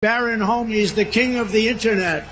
Barron Homie's the king of the internet.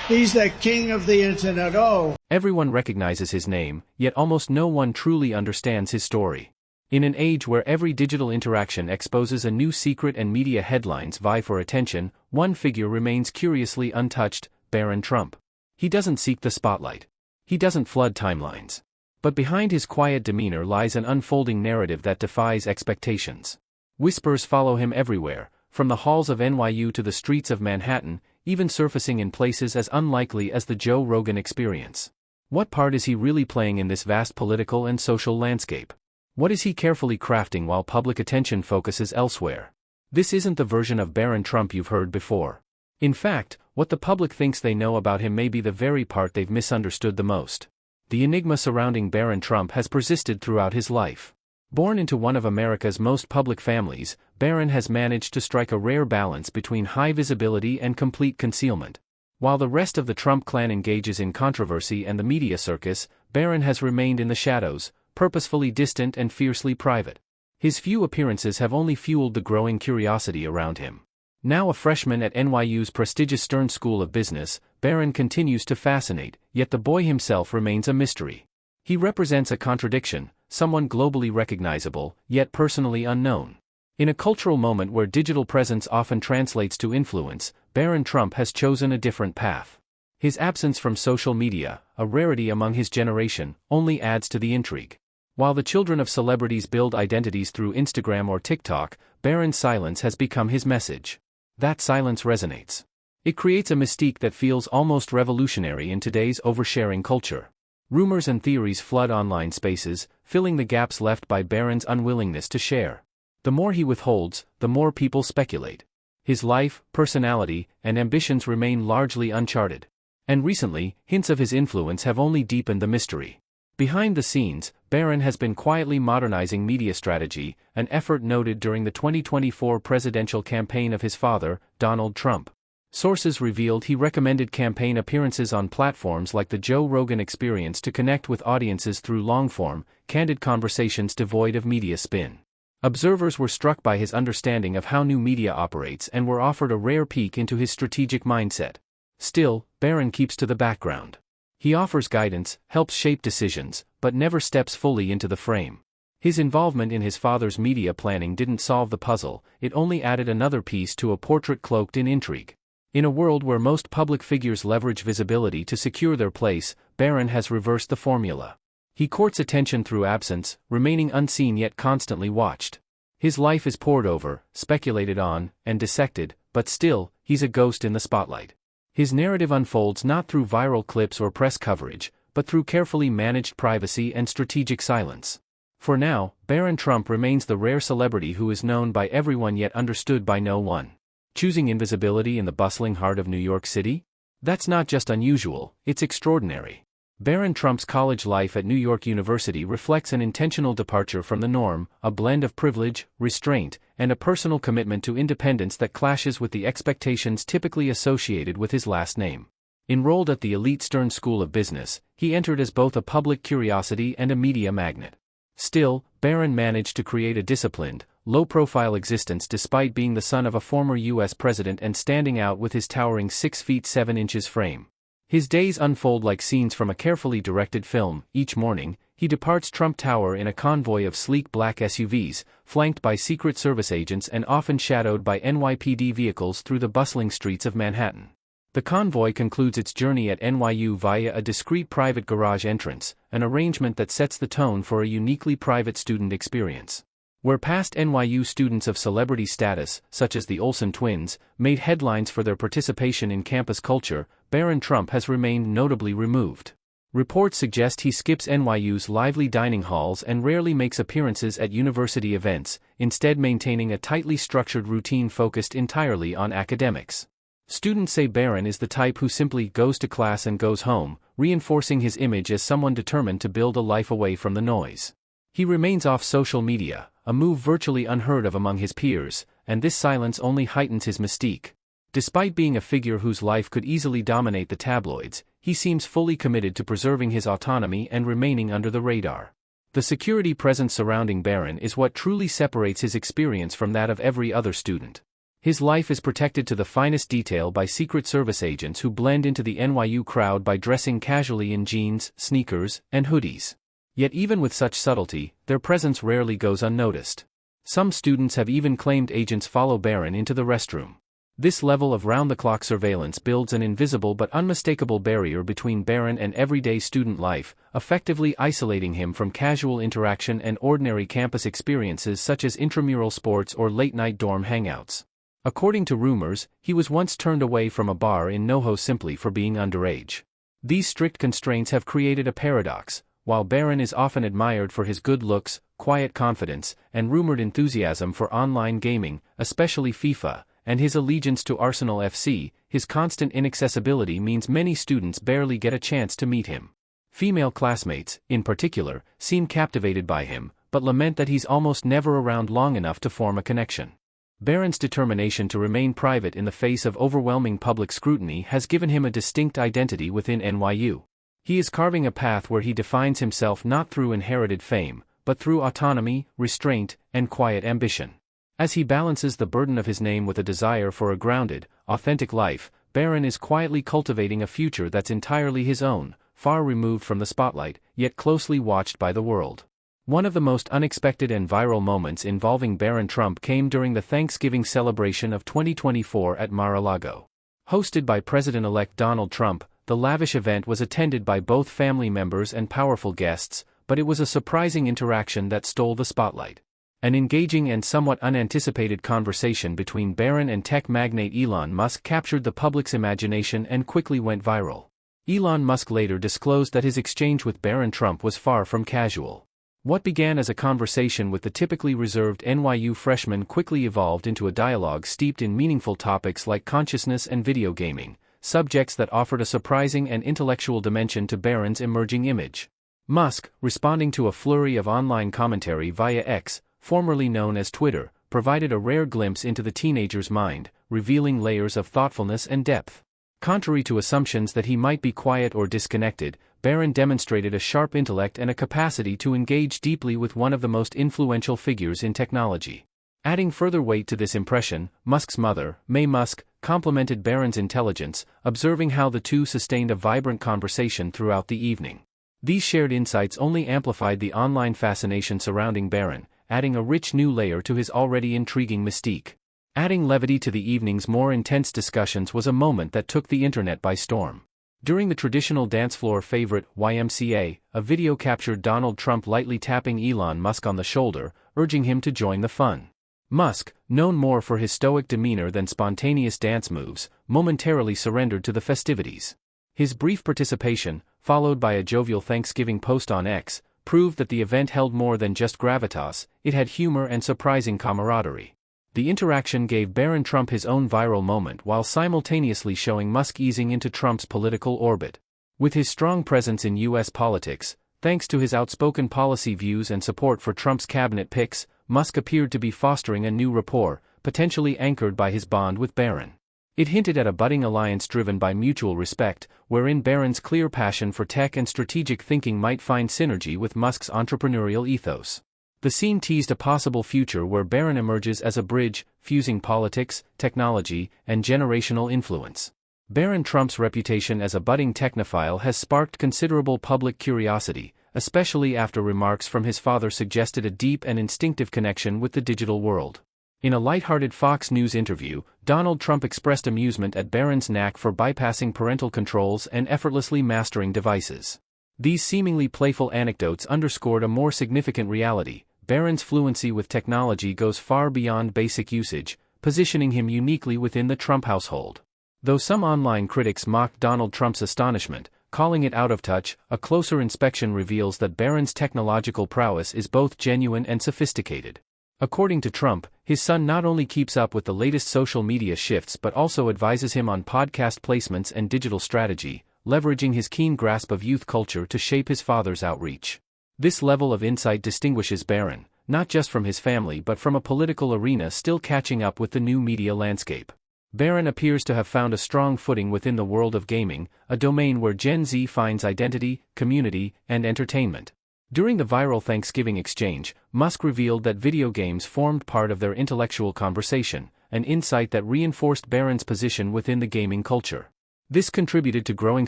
He's the king of the internet. Oh. Everyone recognizes his name, yet almost no one truly understands his story. In an age where every digital interaction exposes a new secret and media headlines vie for attention, one figure remains curiously untouched: Barron Trump. He doesn't seek the spotlight. He doesn't flood timelines. But behind his quiet demeanor lies an unfolding narrative that defies expectations. Whispers follow him everywhere, from the halls of NYU to the streets of Manhattan, even surfacing in places as unlikely as the Joe Rogan Experience. What part is he really playing in this vast political and social landscape? What is he carefully crafting while public attention focuses elsewhere? This isn't the version of Barron Trump you've heard before. In fact, what the public thinks they know about him may be the very part they've misunderstood the most. The enigma surrounding Barron Trump has persisted throughout his life. Born into one of America's most public families, Barron has managed to strike a rare balance between high visibility and complete concealment. While the rest of the Trump clan engages in controversy and the media circus, Barron has remained in the shadows, purposefully distant and fiercely private. His few appearances have only fueled the growing curiosity around him. Now a freshman at NYU's prestigious Stern School of Business, Barron continues to fascinate, yet the boy himself remains a mystery. He represents a contradiction, someone globally recognizable, yet personally unknown. In a cultural moment where digital presence often translates to influence, Barron Trump has chosen a different path. His absence from social media, a rarity among his generation, only adds to the intrigue. While the children of celebrities build identities through Instagram or TikTok, Barron's silence has become his message. That silence resonates. It creates a mystique that feels almost revolutionary in today's oversharing culture. Rumors and theories flood online spaces, filling the gaps left by Barron's unwillingness to share. The more he withholds, the more people speculate. His life, personality, and ambitions remain largely uncharted. And recently, hints of his influence have only deepened the mystery. Behind the scenes, Barron has been quietly modernizing media strategy, an effort noted during the 2024 presidential campaign of his father, Donald Trump. Sources revealed he recommended campaign appearances on platforms like the Joe Rogan Experience to connect with audiences through long-form, candid conversations devoid of media spin. Observers were struck by his understanding of how new media operates and were offered a rare peek into his strategic mindset. Still, Barron keeps to the background. He offers guidance, helps shape decisions, but never steps fully into the frame. His involvement in his father's media planning didn't solve the puzzle, it only added another piece to a portrait cloaked in intrigue. In a world where most public figures leverage visibility to secure their place, Barron has reversed the formula. He courts attention through absence, remaining unseen yet constantly watched. His life is pored over, speculated on, and dissected, but still, he's a ghost in the spotlight. His narrative unfolds not through viral clips or press coverage, but through carefully managed privacy and strategic silence. For now, Barron Trump remains the rare celebrity who is known by everyone yet understood by no one. Choosing invisibility in the bustling heart of New York City? That's not just unusual, it's extraordinary. Barron Trump's college life at New York University reflects an intentional departure from the norm, a blend of privilege, restraint, and a personal commitment to independence that clashes with the expectations typically associated with his last name. Enrolled at the elite Stern School of Business, he entered as both a public curiosity and a media magnet. Still, Barron managed to create a disciplined, low-profile existence despite being the son of a former U.S. president and standing out with his towering 6 feet 7 inches frame. His days unfold like scenes from a carefully directed film. Each morning, he departs Trump Tower in a convoy of sleek black SUVs, flanked by Secret Service agents and often shadowed by NYPD vehicles through the bustling streets of Manhattan. The convoy concludes its journey at NYU via a discreet private garage entrance, an arrangement that sets the tone for a uniquely private student experience. Where past NYU students of celebrity status, such as the Olsen twins, made headlines for their participation in campus culture, Barron Trump has remained notably removed. Reports suggest he skips NYU's lively dining halls and rarely makes appearances at university events, instead maintaining a tightly structured routine focused entirely on academics. Students say Barron is the type who simply goes to class and goes home, reinforcing his image as someone determined to build a life away from the noise. He remains off social media, a move virtually unheard of among his peers, and this silence only heightens his mystique. Despite being a figure whose life could easily dominate the tabloids, he seems fully committed to preserving his autonomy and remaining under the radar. The security presence surrounding Barron is what truly separates his experience from that of every other student. His life is protected to the finest detail by Secret Service agents who blend into the NYU crowd by dressing casually in jeans, sneakers, and hoodies. Yet even with such subtlety, their presence rarely goes unnoticed. Some students have even claimed agents follow Barron into the restroom. This level of round-the-clock surveillance builds an invisible but unmistakable barrier between Barron and everyday student life, effectively isolating him from casual interaction and ordinary campus experiences such as intramural sports or late-night dorm hangouts. According to rumors, he was once turned away from a bar in NoHo simply for being underage. These strict constraints have created a paradox. While Barron is often admired for his good looks, quiet confidence, and rumored enthusiasm for online gaming, especially FIFA, and his allegiance to Arsenal FC, his constant inaccessibility means many students barely get a chance to meet him. Female classmates, in particular, seem captivated by him, but lament that he's almost never around long enough to form a connection. Barron's determination to remain private in the face of overwhelming public scrutiny has given him a distinct identity within NYU. He is carving a path where he defines himself not through inherited fame, but through autonomy, restraint, and quiet ambition. As he balances the burden of his name with a desire for a grounded, authentic life, Barron is quietly cultivating a future that's entirely his own, far removed from the spotlight, yet closely watched by the world. One of the most unexpected and viral moments involving Barron Trump came during the Thanksgiving celebration of 2024 at Mar-a-Lago. Hosted by President-elect Donald Trump, the lavish event was attended by both family members and powerful guests, but it was a surprising interaction that stole the spotlight. An engaging and somewhat unanticipated conversation between Barron and tech magnate Elon Musk captured the public's imagination and quickly went viral. Elon Musk later disclosed that his exchange with Barron Trump was far from casual. What began as a conversation with the typically reserved NYU freshman quickly evolved into a dialogue steeped in meaningful topics like consciousness and video gaming, subjects that offered a surprising and intellectual dimension to Barron's emerging image. Musk, responding to a flurry of online commentary via X, formerly known as Twitter, provided a rare glimpse into the teenager's mind, revealing layers of thoughtfulness and depth. Contrary to assumptions that he might be quiet or disconnected, Barron demonstrated a sharp intellect and a capacity to engage deeply with one of the most influential figures in technology. Adding further weight to this impression, Musk's mother, Mae Musk, complimented Barron's intelligence, observing how the two sustained a vibrant conversation throughout the evening. These shared insights only amplified the online fascination surrounding Barron, adding a rich new layer to his already intriguing mystique. Adding levity to the evening's more intense discussions was a moment that took the internet by storm. During the traditional dance floor favorite, YMCA, a video captured Donald Trump lightly tapping Elon Musk on the shoulder, urging him to join the fun. Musk, known more for his stoic demeanor than spontaneous dance moves, momentarily surrendered to the festivities. His brief participation, followed by a jovial Thanksgiving post on X, proved that the event held more than just gravitas, it had humor and surprising camaraderie. The interaction gave Barron Trump his own viral moment while simultaneously showing Musk easing into Trump's political orbit. With his strong presence in U.S. politics, thanks to his outspoken policy views and support for Trump's cabinet picks, Musk appeared to be fostering a new rapport, potentially anchored by his bond with Barron. It hinted at a budding alliance driven by mutual respect, wherein Barron's clear passion for tech and strategic thinking might find synergy with Musk's entrepreneurial ethos. The scene teased a possible future where Barron emerges as a bridge, fusing politics, technology, and generational influence. Barron Trump's reputation as a budding technophile has sparked considerable public curiosity, especially after remarks from his father suggested a deep and instinctive connection with the digital world. In a lighthearted Fox News interview, Donald Trump expressed amusement at Barron's knack for bypassing parental controls and effortlessly mastering devices. These seemingly playful anecdotes underscored a more significant reality. Barron's fluency with technology goes far beyond basic usage, positioning him uniquely within the Trump household. Though some online critics mocked Donald Trump's astonishment, calling it out of touch, a closer inspection reveals that Barron's technological prowess is both genuine and sophisticated. According to Trump, his son not only keeps up with the latest social media shifts but also advises him on podcast placements and digital strategy, leveraging his keen grasp of youth culture to shape his father's outreach. This level of insight distinguishes Barron, not just from his family but from a political arena still catching up with the new media landscape. Barron appears to have found a strong footing within the world of gaming, a domain where Gen Z finds identity, community, and entertainment. During the viral Thanksgiving exchange, Musk revealed that video games formed part of their intellectual conversation, an insight that reinforced Barron's position within the gaming culture. This contributed to growing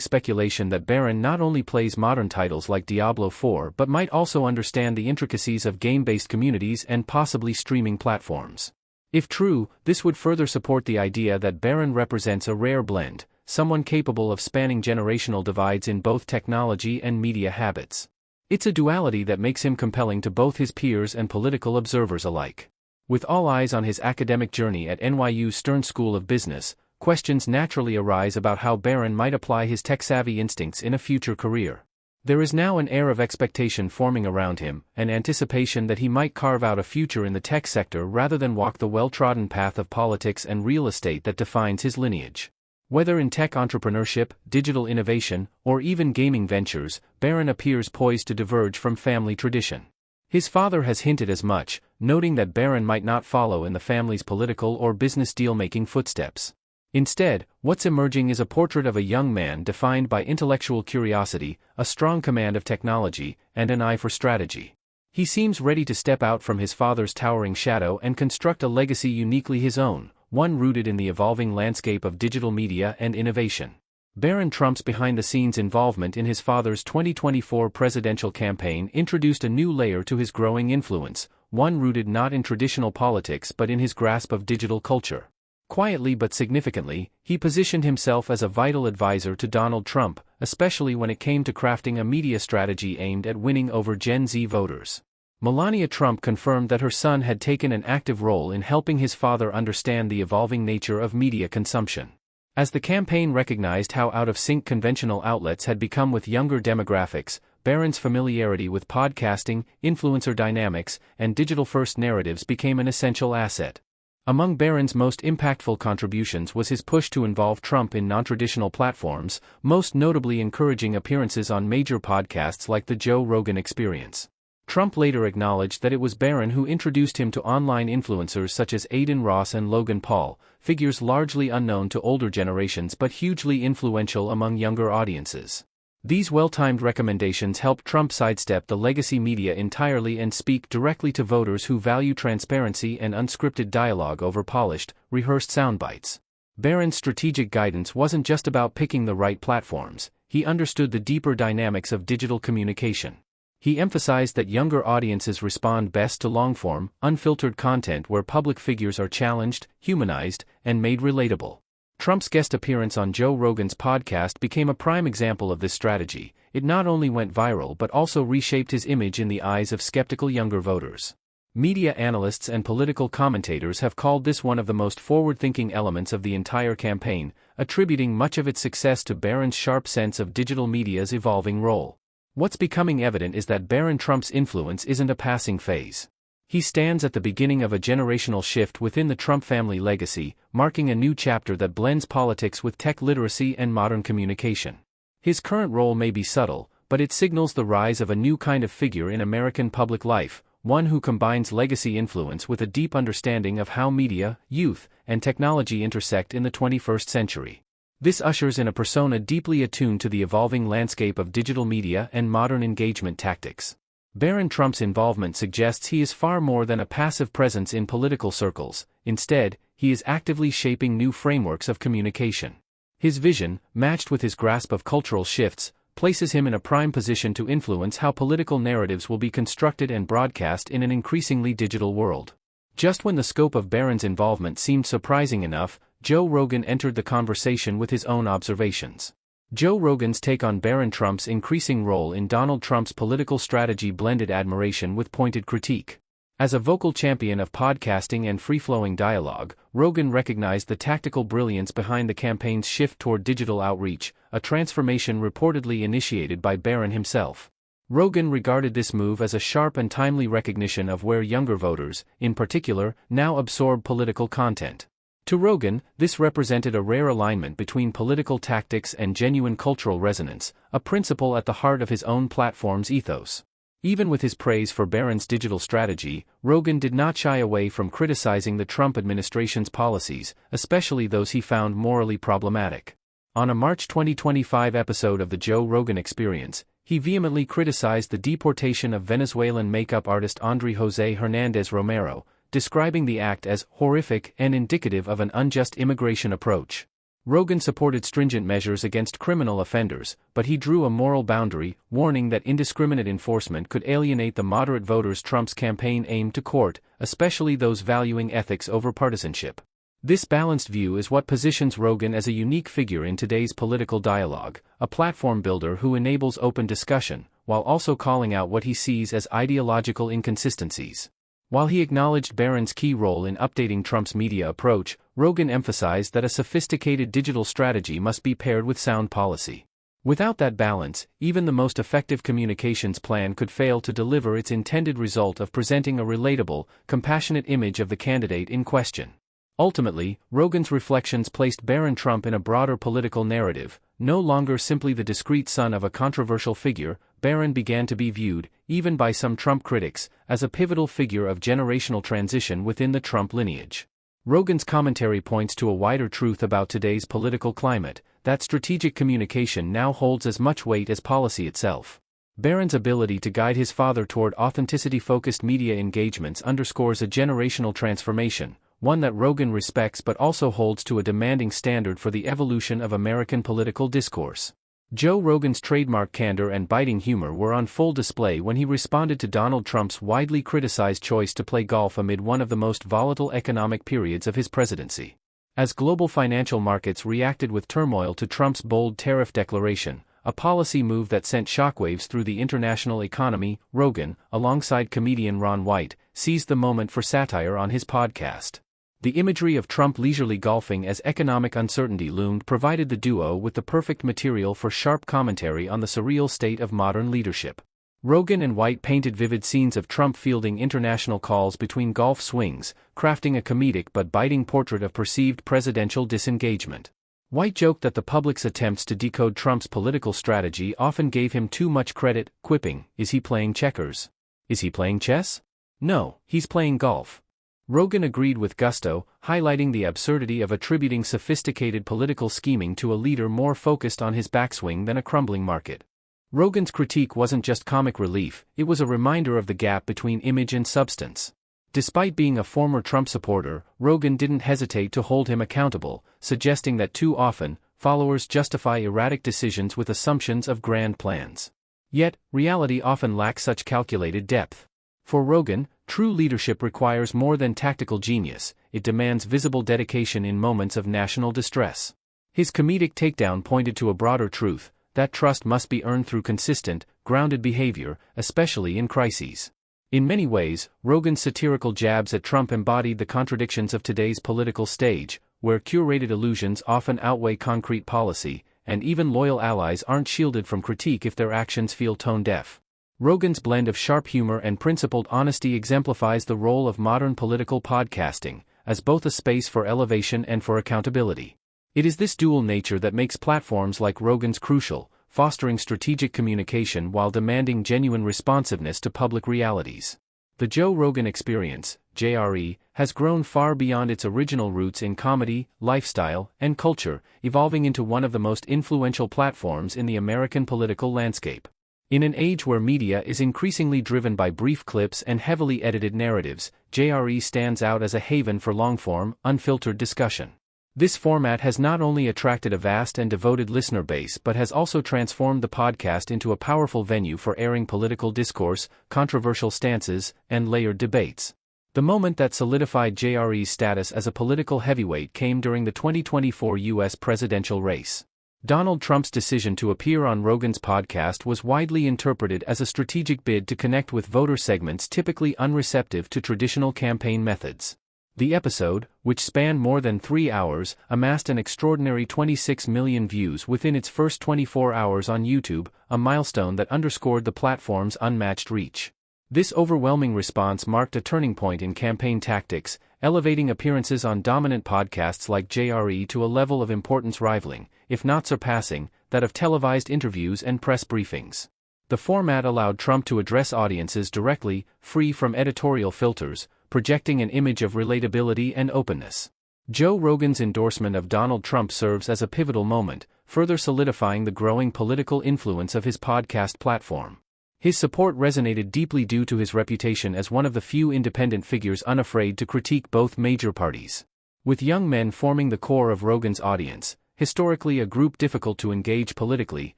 speculation that Barron not only plays modern titles like Diablo 4 but might also understand the intricacies of game-based communities and possibly streaming platforms. If true, this would further support the idea that Barron represents a rare blend, someone capable of spanning generational divides in both technology and media habits. It's a duality that makes him compelling to both his peers and political observers alike. With all eyes on his academic journey at NYU's Stern School of Business, questions naturally arise about how Barron might apply his tech-savvy instincts in a future career. There is now an air of expectation forming around him, an anticipation that he might carve out a future in the tech sector rather than walk the well-trodden path of politics and real estate that defines his lineage. Whether in tech entrepreneurship, digital innovation, or even gaming ventures, Barron appears poised to diverge from family tradition. His father has hinted as much, noting that Barron might not follow in the family's political or business deal-making footsteps. Instead, what's emerging is a portrait of a young man defined by intellectual curiosity, a strong command of technology, and an eye for strategy. He seems ready to step out from his father's towering shadow and construct a legacy uniquely his own, one rooted in the evolving landscape of digital media and innovation. Barron Trump's behind-the-scenes involvement in his father's 2024 presidential campaign introduced a new layer to his growing influence, one rooted not in traditional politics but in his grasp of digital culture. Quietly but significantly, he positioned himself as a vital advisor to Donald Trump, especially when it came to crafting a media strategy aimed at winning over Gen Z voters. Melania Trump confirmed that her son had taken an active role in helping his father understand the evolving nature of media consumption. As the campaign recognized how out of sync conventional outlets had become with younger demographics, Barron's familiarity with podcasting, influencer dynamics, and digital-first narratives became an essential asset. Among Barron's most impactful contributions was his push to involve Trump in non-traditional platforms, most notably encouraging appearances on major podcasts like the Joe Rogan Experience. Trump later acknowledged that it was Barron who introduced him to online influencers such as Adin Ross and Logan Paul, figures largely unknown to older generations but hugely influential among younger audiences. These well-timed recommendations helped Trump sidestep the legacy media entirely and speak directly to voters who value transparency and unscripted dialogue over polished, rehearsed soundbites. Barron's strategic guidance wasn't just about picking the right platforms, he understood the deeper dynamics of digital communication. He emphasized that younger audiences respond best to long-form, unfiltered content where public figures are challenged, humanized, and made relatable. Trump's guest appearance on Joe Rogan's podcast became a prime example of this strategy. It not only went viral but also reshaped his image in the eyes of skeptical younger voters. Media analysts and political commentators have called this one of the most forward-thinking elements of the entire campaign, attributing much of its success to Barron's sharp sense of digital media's evolving role. What's becoming evident is that Barron Trump's influence isn't a passing phase. He stands at the beginning of a generational shift within the Trump family legacy, marking a new chapter that blends politics with tech literacy and modern communication. His current role may be subtle, but it signals the rise of a new kind of figure in American public life, one who combines legacy influence with a deep understanding of how media, youth, and technology intersect in the 21st century. This ushers in a persona deeply attuned to the evolving landscape of digital media and modern engagement tactics. Barron Trump's involvement suggests he is far more than a passive presence in political circles. Instead, he is actively shaping new frameworks of communication. His vision, matched with his grasp of cultural shifts, places him in a prime position to influence how political narratives will be constructed and broadcast in an increasingly digital world. Just when the scope of Barron's involvement seemed surprising enough, Joe Rogan entered the conversation with his own observations. Joe Rogan's take on Barron Trump's increasing role in Donald Trump's political strategy blended admiration with pointed critique. As a vocal champion of podcasting and free-flowing dialogue, Rogan recognized the tactical brilliance behind the campaign's shift toward digital outreach, a transformation reportedly initiated by Barron himself. Rogan regarded this move as a sharp and timely recognition of where younger voters, in particular, now absorb political content. To Rogan, this represented a rare alignment between political tactics and genuine cultural resonance, a principle at the heart of his own platform's ethos. Even with his praise for Barron's digital strategy, Rogan did not shy away from criticizing the Trump administration's policies, especially those he found morally problematic. On a March 2025 episode of the Joe Rogan Experience, he vehemently criticized the deportation of Venezuelan makeup artist André José Hernández Romero, describing the act as horrific and indicative of an unjust immigration approach. Rogan supported stringent measures against criminal offenders, but he drew a moral boundary, warning that indiscriminate enforcement could alienate the moderate voters Trump's campaign aimed to court, especially those valuing ethics over partisanship. This balanced view is what positions Rogan as a unique figure in today's political dialogue, a platform builder who enables open discussion, while also calling out what he sees as ideological inconsistencies. While he acknowledged Barron's key role in updating Trump's media approach, Rogan emphasized that a sophisticated digital strategy must be paired with sound policy. Without that balance, even the most effective communications plan could fail to deliver its intended result of presenting a relatable, compassionate image of the candidate in question. Ultimately, Rogan's reflections placed Barron Trump in a broader political narrative. No longer simply the discreet son of a controversial figure, Barron began to be viewed, even by some Trump critics, as a pivotal figure of generational transition within the Trump lineage. Rogan's commentary points to a wider truth about today's political climate, that strategic communication now holds as much weight as policy itself. Barron's ability to guide his father toward authenticity-focused media engagements underscores a generational transformation, one that Rogan respects but also holds to a demanding standard for the evolution of American political discourse. Joe Rogan's trademark candor and biting humor were on full display when he responded to Donald Trump's widely criticized choice to play golf amid one of the most volatile economic periods of his presidency. As global financial markets reacted with turmoil to Trump's bold tariff declaration, a policy move that sent shockwaves through the international economy, Rogan, alongside comedian Ron White, seized the moment for satire on his podcast. The imagery of Trump leisurely golfing as economic uncertainty loomed provided the duo with the perfect material for sharp commentary on the surreal state of modern leadership. Rogan and White painted vivid scenes of Trump fielding international calls between golf swings, crafting a comedic but biting portrait of perceived presidential disengagement. White joked that the public's attempts to decode Trump's political strategy often gave him too much credit, quipping, "Is he playing checkers? Is he playing chess? No, he's playing golf." Rogan agreed with gusto, highlighting the absurdity of attributing sophisticated political scheming to a leader more focused on his backswing than a crumbling market. Rogan's critique wasn't just comic relief, it was a reminder of the gap between image and substance. Despite being a former Trump supporter, Rogan didn't hesitate to hold him accountable, suggesting that too often, followers justify erratic decisions with assumptions of grand plans. Yet, reality often lacks such calculated depth. For Rogan, true leadership requires more than tactical genius, it demands visible dedication in moments of national distress. His comedic takedown pointed to a broader truth, that trust must be earned through consistent, grounded behavior, especially in crises. In many ways, Rogan's satirical jabs at Trump embodied the contradictions of today's political stage, where curated illusions often outweigh concrete policy, and even loyal allies aren't shielded from critique if their actions feel tone-deaf. Rogan's blend of sharp humor and principled honesty exemplifies the role of modern political podcasting, as both a space for elevation and for accountability. It is this dual nature that makes platforms like Rogan's crucial, fostering strategic communication while demanding genuine responsiveness to public realities. The Joe Rogan Experience, JRE, has grown far beyond its original roots in comedy, lifestyle, and culture, evolving into one of the most influential platforms in the American political landscape. In an age where media is increasingly driven by brief clips and heavily edited narratives, JRE stands out as a haven for long-form, unfiltered discussion. This format has not only attracted a vast and devoted listener base but has also transformed the podcast into a powerful venue for airing political discourse, controversial stances, and layered debates. The moment that solidified JRE's status as a political heavyweight came during the 2024 U.S. presidential race. Donald Trump's decision to appear on Rogan's podcast was widely interpreted as a strategic bid to connect with voter segments typically unreceptive to traditional campaign methods. The episode, which spanned more than 3 hours, amassed an extraordinary 26 million views within its first 24 hours on YouTube, a milestone that underscored the platform's unmatched reach. This overwhelming response marked a turning point in campaign tactics, elevating appearances on dominant podcasts like JRE to a level of importance rivaling, if not surpassing, that of televised interviews and press briefings. The format allowed Trump to address audiences directly, free from editorial filters, projecting an image of relatability and openness. Joe Rogan's endorsement of Donald Trump serves as a pivotal moment, further solidifying the growing political influence of his podcast platform. His support resonated deeply due to his reputation as one of the few independent figures unafraid to critique both major parties. With young men forming the core of Rogan's audience, historically a group difficult to engage politically,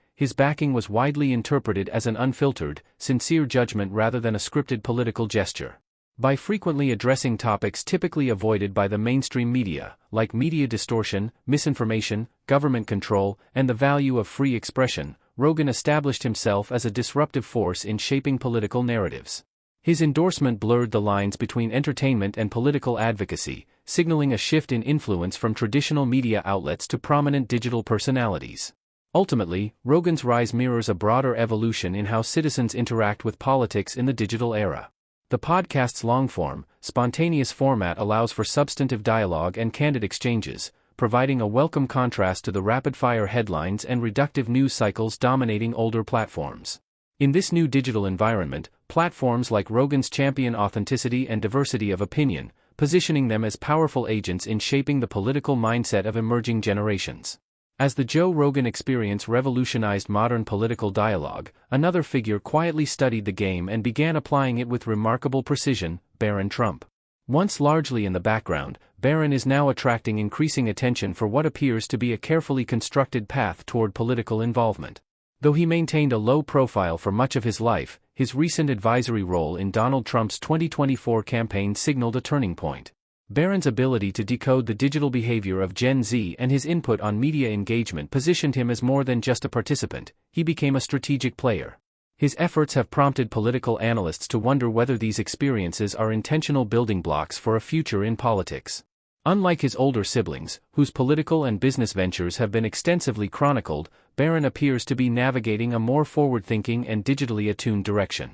his backing was widely interpreted as an unfiltered, sincere judgment rather than a scripted political gesture. By frequently addressing topics typically avoided by the mainstream media, like media distortion, misinformation, government control, and the value of free expression, Rogan established himself as a disruptive force in shaping political narratives. His endorsement blurred the lines between entertainment and political advocacy, signaling a shift in influence from traditional media outlets to prominent digital personalities. Ultimately, Rogan's rise mirrors a broader evolution in how citizens interact with politics in the digital era. The podcast's long-form, spontaneous format allows for substantive dialogue and candid exchanges, providing a welcome contrast to the rapid-fire headlines and reductive news cycles dominating older platforms. In this new digital environment, platforms like Rogan's champion authenticity and diversity of opinion, positioning them as powerful agents in shaping the political mindset of emerging generations. As the Joe Rogan Experience revolutionized modern political dialogue, another figure quietly studied the game and began applying it with remarkable precision: Barron Trump. Once largely in the background, Barron is now attracting increasing attention for what appears to be a carefully constructed path toward political involvement. Though he maintained a low profile for much of his life, his recent advisory role in Donald Trump's 2024 campaign signaled a turning point. Barron's ability to decode the digital behavior of Gen Z and his input on media engagement positioned him as more than just a participant; he became a strategic player. His efforts have prompted political analysts to wonder whether these experiences are intentional building blocks for a future in politics. Unlike his older siblings, whose political and business ventures have been extensively chronicled, Barron appears to be navigating a more forward-thinking and digitally attuned direction.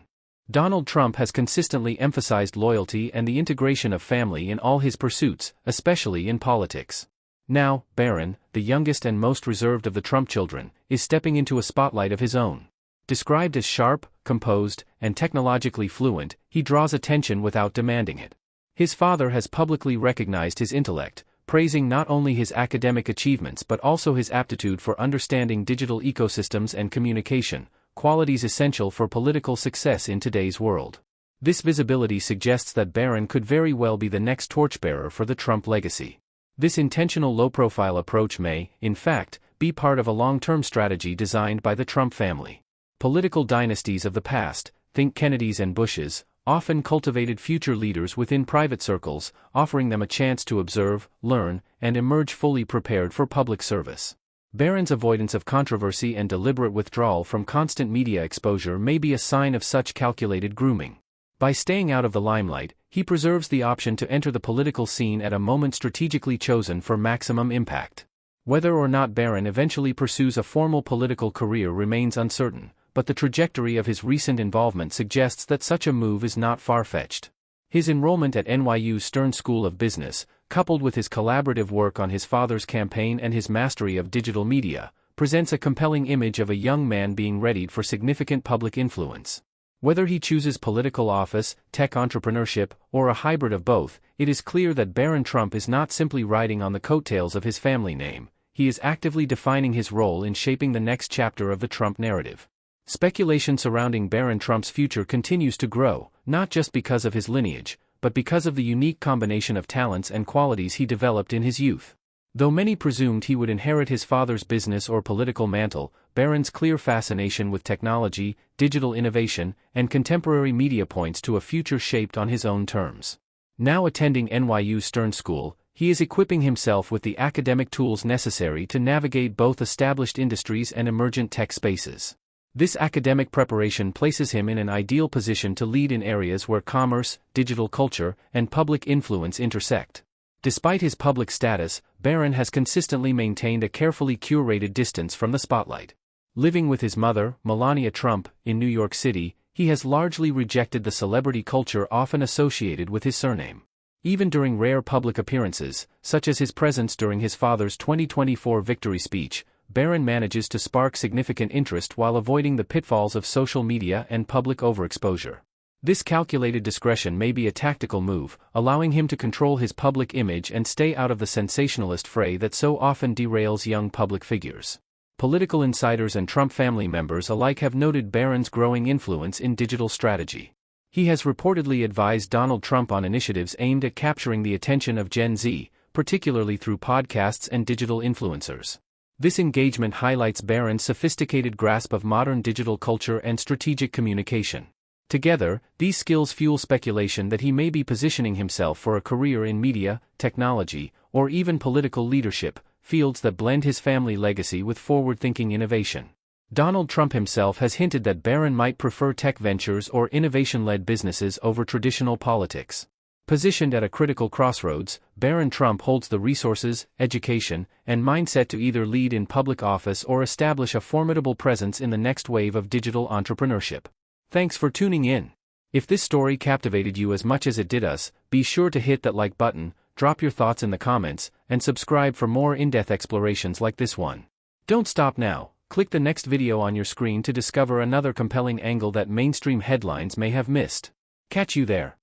Donald Trump has consistently emphasized loyalty and the integration of family in all his pursuits, especially in politics. Now, Barron, the youngest and most reserved of the Trump children, is stepping into a spotlight of his own. Described as sharp, composed, and technologically fluent, he draws attention without demanding it. His father has publicly recognized his intellect, praising not only his academic achievements but also his aptitude for understanding digital ecosystems and communication, qualities essential for political success in today's world. This visibility suggests that Barron could very well be the next torchbearer for the Trump legacy. This intentional low-profile approach may, in fact, be part of a long-term strategy designed by the Trump family. Political dynasties of the past, think Kennedys and Bushes, often cultivated future leaders within private circles, offering them a chance to observe, learn, and emerge fully prepared for public service. Barron's avoidance of controversy and deliberate withdrawal from constant media exposure may be a sign of such calculated grooming. By staying out of the limelight, he preserves the option to enter the political scene at a moment strategically chosen for maximum impact. Whether or not Barron eventually pursues a formal political career remains uncertain, but the trajectory of his recent involvement suggests that such a move is not far-fetched. His enrollment at NYU's Stern School of Business, coupled with his collaborative work on his father's campaign and his mastery of digital media, presents a compelling image of a young man being readied for significant public influence. Whether he chooses political office, tech entrepreneurship, or a hybrid of both, it is clear that Barron Trump is not simply riding on the coattails of his family name; he is actively defining his role in shaping the next chapter of the Trump narrative. Speculation surrounding Barron Trump's future continues to grow, not just because of his lineage, but because of the unique combination of talents and qualities he developed in his youth. Though many presumed he would inherit his father's business or political mantle, Barron's clear fascination with technology, digital innovation, and contemporary media points to a future shaped on his own terms. Now attending NYU's Stern School, he is equipping himself with the academic tools necessary to navigate both established industries and emergent tech spaces. This academic preparation places him in an ideal position to lead in areas where commerce, digital culture, and public influence intersect. Despite his public status, Barron has consistently maintained a carefully curated distance from the spotlight. Living with his mother, Melania Trump, in New York City, he has largely rejected the celebrity culture often associated with his surname. Even during rare public appearances, such as his presence during his father's 2024 victory speech, Barron manages to spark significant interest while avoiding the pitfalls of social media and public overexposure. This calculated discretion may be a tactical move, allowing him to control his public image and stay out of the sensationalist fray that so often derails young public figures. Political insiders and Trump family members alike have noted Barron's growing influence in digital strategy. He has reportedly advised Donald Trump on initiatives aimed at capturing the attention of Gen Z, particularly through podcasts and digital influencers. This engagement highlights Barron's sophisticated grasp of modern digital culture and strategic communication. Together, these skills fuel speculation that he may be positioning himself for a career in media, technology, or even political leadership, fields that blend his family legacy with forward-thinking innovation. Donald Trump himself has hinted that Barron might prefer tech ventures or innovation-led businesses over traditional politics. Positioned at a critical crossroads, Barron Trump holds the resources, education, and mindset to either lead in public office or establish a formidable presence in the next wave of digital entrepreneurship. Thanks for tuning in. If this story captivated you as much as it did us, be sure to hit that like button, drop your thoughts in the comments, and subscribe for more in-depth explorations like this one. Don't stop now, click the next video on your screen to discover another compelling angle that mainstream headlines may have missed. Catch you there.